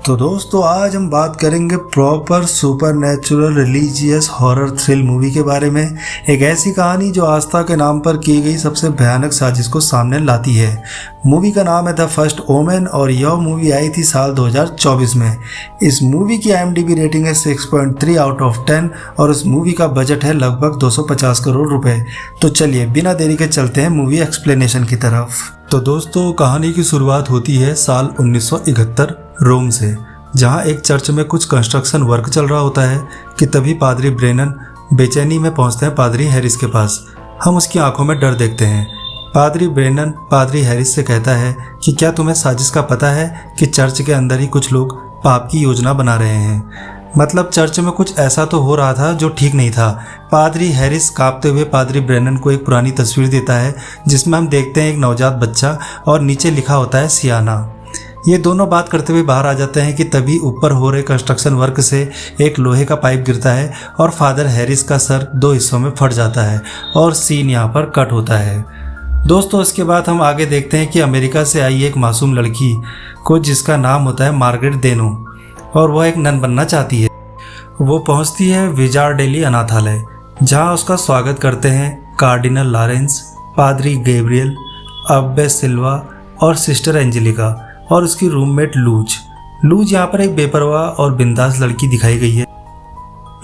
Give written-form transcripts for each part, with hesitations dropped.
तो दोस्तों आज हम बात करेंगे proper super natural religious horror thrill movie के बारे में। एक ऐसी कहानी जो आस्था के नाम पर की गई सबसे भयानक साजिश को सामने लाती है। मूवी का नाम है द फर्स्ट ओमेन और यह मूवी आई थी साल 2024 में। इस मूवी की IMDb रेटिंग है 6.3 आउट ऑफ 10 और इस मूवी का बजट है लगभग 250 करोड़ रुपए। तो चलिए बिना देरी के चलते हैं मूवी एक्सप्लेनेशन की तरफ। तो दोस्तों कहानी की शुरुआत होती है साल 1971 रोम से, जहां एक चर्च में कुछ कंस्ट्रक्शन वर्क चल रहा होता है कि तभी पादरी ब्रेनन बेचैनी में पहुंचते हैं पादरी हैरिस के पास। हम उसकी आंखों में डर देखते हैं। पादरी ब्रेनन पादरी हैरिस से कहता है कि क्या तुम्हें साजिश का पता है कि चर्च के अंदर ही कुछ लोग पाप की योजना बना रहे हैं। मतलब चर्च में कुछ ऐसा तो हो रहा था जो ठीक नहीं था। पादरी हैरिस कांपते हुए पादरी ब्रेनन को एक पुरानी तस्वीर देता है जिसमें हम देखते हैं एक नवजात बच्चा और नीचे लिखा होता है सियाना। ये दोनों बात करते हुए बाहर आ जाते हैं कि तभी ऊपर हो रहे कंस्ट्रक्शन वर्क से एक लोहे का पाइप गिरता है और फादर हैरिस का सर 2 हिस्सों में फट जाता है और सीन यहाँ पर कट होता है। दोस्तों इसके बाद हम आगे देखते हैं कि अमेरिका से आई एक मासूम लड़की को जिसका नाम होता है मार्गरेट देनो और वह एक नन बनना चाहती है। वो पहुंचती है विजार्डेली अनाथालय, जहां उसका स्वागत करते हैं कार्डिनल लॉरेंस, पादरी गैब्रियल, अब्बे सिल्वा और सिस्टर एंजेलिका और उसकी रूममेट लूज यहाँ पर एक बेपरवाह और बिंदास लड़की दिखाई गई है।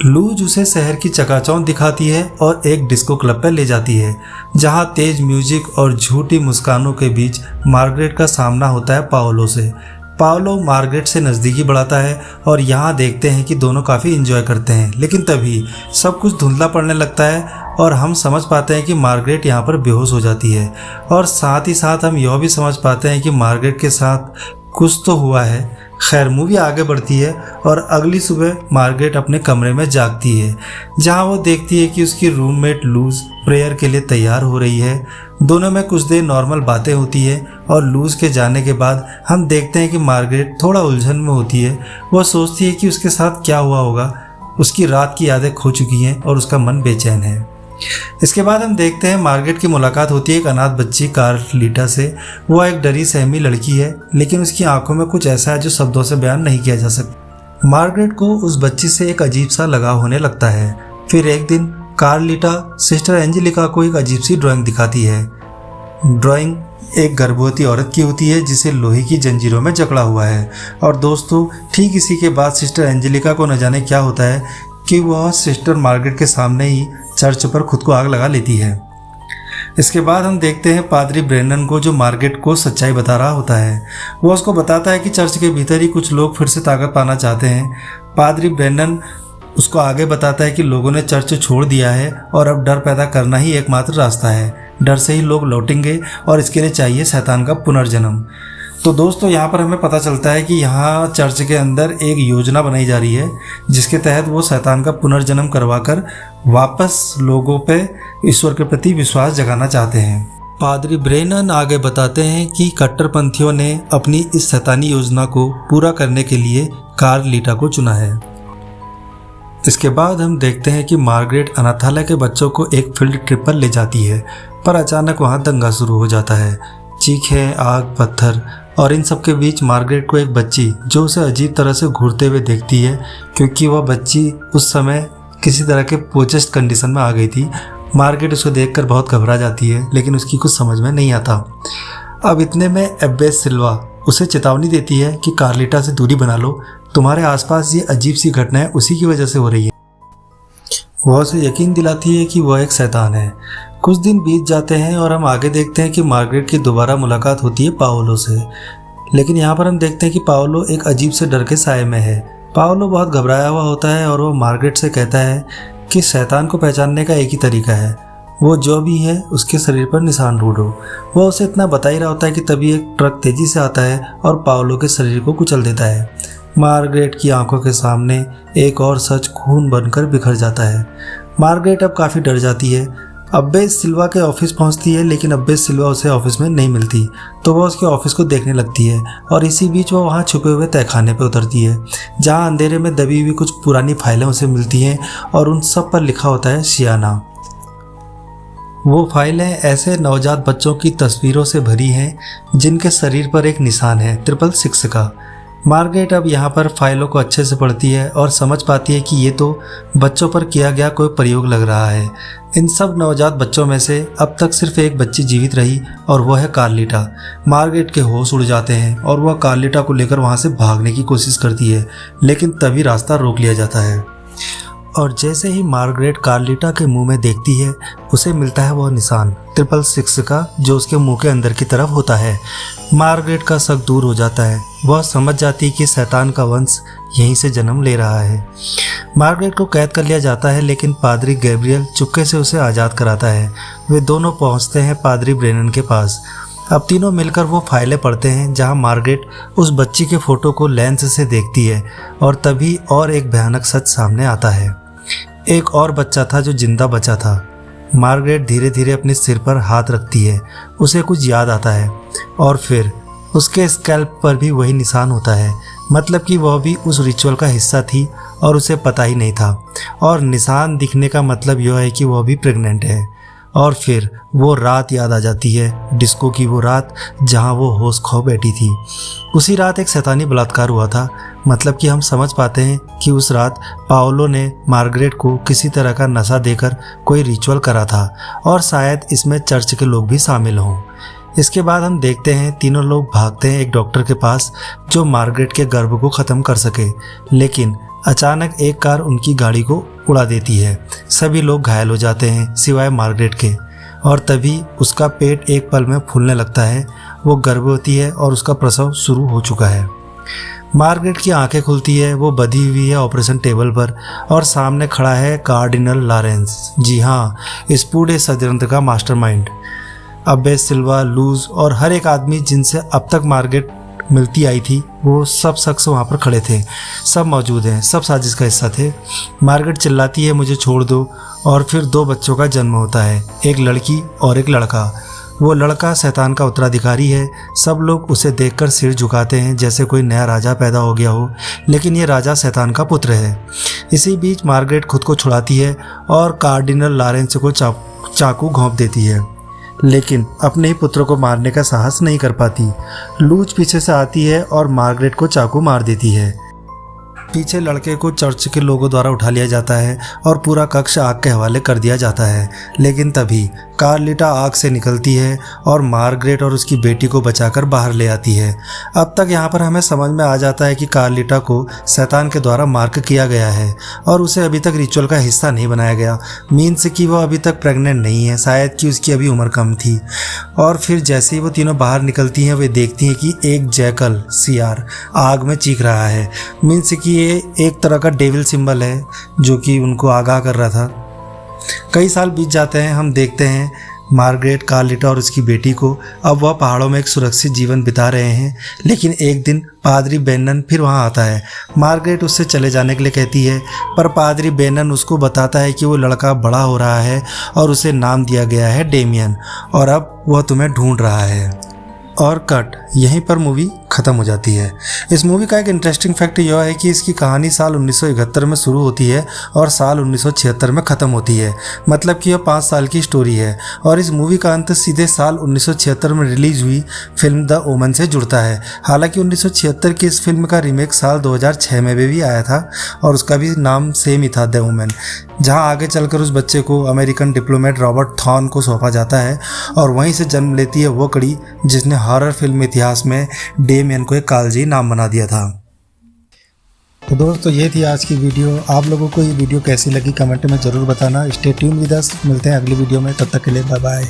लूज उसे शहर की चकाचौंध दिखाती है और एक डिस्को क्लब पर ले जाती है, जहां तेज म्यूजिक और झूठी मुस्कानों के बीच मार्गरेट का सामना होता है पाओलो से। पाओलो मार्गरेट से नज़दीकी बढ़ाता है और यहाँ देखते हैं कि दोनों काफ़ी एंजॉय करते हैं, लेकिन तभी सब कुछ धुंधला पड़ने लगता है और हम समझ पाते हैं कि मार्गरेट यहाँ पर बेहोश हो जाती है और साथ ही साथ हम यह भी समझ पाते हैं कि मार्गरेट के साथ कुछ तो हुआ है। खैर मूवी आगे बढ़ती है और अगली सुबह मार्गरेट अपने कमरे में जागती है, जहाँ वो देखती है कि उसकी रूममेट लूज प्रेयर के लिए तैयार हो रही है। दोनों में कुछ देर नॉर्मल बातें होती है और लूज के जाने के बाद हम देखते हैं कि मार्गरेट थोड़ा उलझन में होती है। वह सोचती है कि उसके साथ क्या हुआ होगा। उसकी रात की यादें खो चुकी हैं और उसका मन बेचैन है। इसके बाद हम देखते हैं मार्गरेट की मुलाकात होती है एक अनाथ बच्ची कार्लिटा से। वह एक डरी सहमी लड़की है, लेकिन उसकी आंखों में कुछ ऐसा है जो शब्दों से बयान नहीं किया जा सकता। मार्गरेट को उस बच्ची से एक अजीब सा लगाव होने लगता है। फिर एक दिन कार्लिटा सिस्टर एंजेलिका को एक अजीब सी ड्राइंग दिखाती है। ड्राइंग एक गर्भवती औरत की होती है जिसे लोहे की जंजीरों में जकड़ा हुआ है। और दोस्तों ठीक इसी के बाद सिस्टर एंजेलिका को न जाने क्या होता है कि वह सिस्टर मार्गरेट के सामने ही चर्च पर खुद को आग लगा लेती है। इसके बाद हम देखते हैं पादरी ब्रेनन को, जो मार्गरेट को सच्चाई बता रहा होता है। वह उसको बताता है कि चर्च के भीतर ही कुछ लोग फिर से ताकत पाना चाहते हैं। पादरी ब्रेनन उसको आगे बताता है कि लोगों ने चर्च छोड़ दिया है और अब डर पैदा करना ही एकमात्र रास्ता है। डर से ही लोग लौटेंगे और इसके लिए चाहिए शैतान का पुनर्जन्म। तो दोस्तों यहाँ पर हमें पता चलता है कि यहाँ चर्च के अंदर एक योजना बनाई जा रही है जिसके तहत वो शैतान का पुनर्जन्म करवाकर वापस लोगों पे ईश्वर के प्रति विश्वास जगाना चाहते हैं। पादरी ब्रेनन आगे बताते हैं कि कट्टरपंथियों ने अपनी इस शैतानी योजना को पूरा करने के लिए कार्लिटा को चुना है। इसके बाद हम देखते हैं कि मार्गरेट अनाथालय के बच्चों को एक फील्ड ट्रिप पर ले जाती है, पर अचानक वहाँ दंगा शुरू हो जाता है। चीखें, आग, पत्थर और इन सब के बीच मार्गरेट को एक बच्ची जो उसे अजीब तरह से घूरते हुए देखती है, क्योंकि वह बच्ची उस समय किसी तरह के पोजेस्ड कंडीशन में आ गई थी। मार्गरेट उसको देखकर बहुत घबरा जाती है, लेकिन उसकी कुछ समझ में नहीं आता। अब इतने में अब्बे सिल्वा उसे चेतावनी देती है कि कार्लिटा से दूरी बना लो, तुम्हारे आसपास ये अजीब सी घटनाएं उसी की वजह से हो रही है। वह उसे यकीन दिलाती है कि वह एक शैतान है। कुछ दिन बीत जाते हैं और हम आगे देखते हैं कि मार्गरेट की दोबारा मुलाकात होती है पाओलो से, लेकिन यहाँ पर हम देखते हैं कि पाओलो एक अजीब से डर के साए में है। पाओलो बहुत घबराया हुआ होता है और वह मार्गरेट से कहता है कि शैतान को पहचानने का एक ही तरीका है, वो जो भी है उसके शरीर पर निशान ढूंढो। वह उसे इतना बता ही रहा होता है कि तभी एक ट्रक तेजी से आता है और पाओलो के शरीर को कुचल देता है। मार्गरेट की आंखों के सामने एक और सच खून बनकर बिखर जाता है। मार्गरेट अब काफ़ी डर जाती है। अब्बे सिल्वा के ऑफिस पहुंचती है, लेकिन अब्बे सिल्वा उसे ऑफिस में नहीं मिलती, तो वह उसके ऑफिस को देखने लगती है और इसी बीच वह वहां छुपे हुए तहखाने पर उतरती है, जहां अंधेरे में दबी हुई कुछ पुरानी फाइलें उसे मिलती हैं और उन सब पर लिखा होता है सियाना। वो फाइलें ऐसे नवजात बच्चों की तस्वीरों से भरी हैं जिनके शरीर पर एक निशान है 666 का। मार्गरेट अब यहाँ पर फाइलों को अच्छे से पढ़ती है और समझ पाती है कि ये तो बच्चों पर किया गया कोई प्रयोग लग रहा है। इन सब नवजात बच्चों में से अब तक सिर्फ एक बच्ची जीवित रही और वह है कार्लिटा। मार्गरेट के होश उड़ जाते हैं और वह कार्लिटा को लेकर वहाँ से भागने की कोशिश करती है, लेकिन तभी रास्ता रोक लिया जाता है। और जैसे ही मार्गरेट कार्लिटा के मुंह में देखती है, उसे मिलता है वह निशान 666 का, जो उसके मुंह के अंदर की तरफ होता है। मार्गरेट का शक दूर हो जाता है। वह समझ जाती है कि शैतान का वंश यहीं से जन्म ले रहा है। मार्गरेट को कैद कर लिया जाता है, लेकिन पादरी गैब्रियल चुपके से उसे आज़ाद कराता है। वे दोनों पहुंचते हैं पादरी ब्रेनन के पास। अब तीनों मिलकर वो फाइलें पढ़ते हैं जहां मार्गरेट उस बच्ची के फोटो को लेंस से देखती है, और तभी और एक भयानक सच सामने आता है। एक और बच्चा था जो जिंदा बचा था। मार्गरेट धीरे धीरे अपने सिर पर हाथ रखती है। उसे कुछ याद आता है और फिर उसके स्कैल्प पर भी वही निशान होता है। मतलब कि वह भी उस रिचुअल का हिस्सा थी और उसे पता ही नहीं था। और निशान दिखने का मतलब यह है कि वह भी प्रेग्नेंट है। और फिर वो रात याद आ जाती है, डिस्को की वो रात जहां वो होश खो बैठी थी। उसी रात एक शैतानी बलात्कार हुआ था। मतलब कि हम समझ पाते हैं कि उस रात पाओलो ने मार्गरेट को किसी तरह का नशा देकर कोई रिचुअल करा था, और शायद इसमें चर्च के लोग भी शामिल हों। इसके बाद हम देखते हैं तीनों लोग भागते हैं एक डॉक्टर के पास जो मार्गरेट के गर्भ को ख़त्म कर सके, लेकिन अचानक एक कार उनकी गाड़ी को उड़ा देती है। सभी लोग घायल हो जाते हैं सिवाय मार्गरेट के, और तभी उसका पेट एक पल में फूलने लगता है। वो गर्भवती है और उसका प्रसव शुरू हो चुका है। मार्गरेट की आंखें खुलती है। वो बधी हुई है ऑपरेशन टेबल पर, और सामने खड़ा है कार्डिनल लॉरेंस। जी हाँ, इस पूरे षड्यंत्र का मास्टरमाइंड। अब्बे सिल्वा, लूज और हर एक आदमी जिनसे अब तक मार्गरेट मिलती आई थी, वो सब शख्स वहाँ पर खड़े थे। सब मौजूद हैं, सब साजिश का हिस्सा थे। मार्गरेट चिल्लाती है, मुझे छोड़ दो, और फिर 2 बच्चों का जन्म होता है, एक लड़की और एक लड़का। वो लड़का शैतान का उत्तराधिकारी है। सब लोग उसे देखकर सिर झुकाते हैं जैसे कोई नया राजा पैदा हो गया हो, लेकिन ये राजा शैतान का पुत्र है। इसी बीच मार्गरेट खुद को छुड़ाती है और कार्डिनल लॉरेंस को चाकू घोंप देती है, लेकिन अपने ही पुत्र को मारने का साहस नहीं कर पाती। लूज पीछे से आती है और मार्गरेट को चाकू मार देती है। पीछे लड़के को चर्च के लोगों द्वारा उठा लिया जाता है और पूरा कक्ष आग के हवाले कर दिया जाता है, लेकिन तभी कार्लिटा आग से निकलती है और मार्गरेट और उसकी बेटी को बचाकर बाहर ले आती है। अब तक यहाँ पर हमें समझ में आ जाता है कि कार्लिटा को शैतान के द्वारा मार्क किया गया है और उसे अभी तक रिचुअल का हिस्सा नहीं बनाया गया। मीन्स कि वह अभी तक प्रेग्नेंट नहीं है, शायद कि उसकी अभी उम्र कम थी। और फिर जैसे ही वो तीनों बाहर निकलती हैं, वे देखती हैं कि एक जैकल सियार आग में चीख रहा है। मीन्स कि ये एक तरह का डेविल सिंबल है जो कि उनको आगाह कर रहा था। कई साल बीत जाते हैं। हम देखते हैं मार्गरेट, कार्लिटा और उसकी बेटी को। अब वह पहाड़ों में एक सुरक्षित जीवन बिता रहे हैं, लेकिन एक दिन पादरी बेनन फिर वहां आता है। मार्गरेट उससे चले जाने के लिए कहती है, पर पादरी बेनन उसको बताता है कि वो लड़का बड़ा हो रहा है और उसे नाम दिया गया है डेमियन, और अब वह तुम्हें ढूंढ रहा है। और कट, यहीं पर मूवी ख़त्म हो जाती है। इस मूवी का एक इंटरेस्टिंग फैक्ट यह है कि इसकी कहानी साल 1971 में शुरू होती है और साल 1976 में ख़त्म होती है। मतलब कि यह 5 साल की स्टोरी है, और इस मूवी का अंत सीधे साल 1976 में रिलीज हुई फिल्म द ओमन से जुड़ता है। हालांकि 1976 की इस फिल्म का रीमेक साल 2006 में भी आया था और उसका भी नाम सेम ही था, द ओमन, जहां आगे चलकर उस बच्चे को अमेरिकन डिप्लोमेट रॉबर्ट थॉर्न को सौंपा जाता है, और वहीं से जन्म लेती है वो कड़ी जिसने हॉरर फिल्म इतिहास में डेमियन को एक कालजी नाम बना दिया था। तो दोस्तों, ये थी आज की वीडियो। आप लोगों को ये वीडियो कैसी लगी कमेंट में ज़रूर बताना। स्टे ट्यून विद अस, मिलते हैं अगली वीडियो में। तब तक के लिए बाय बाय।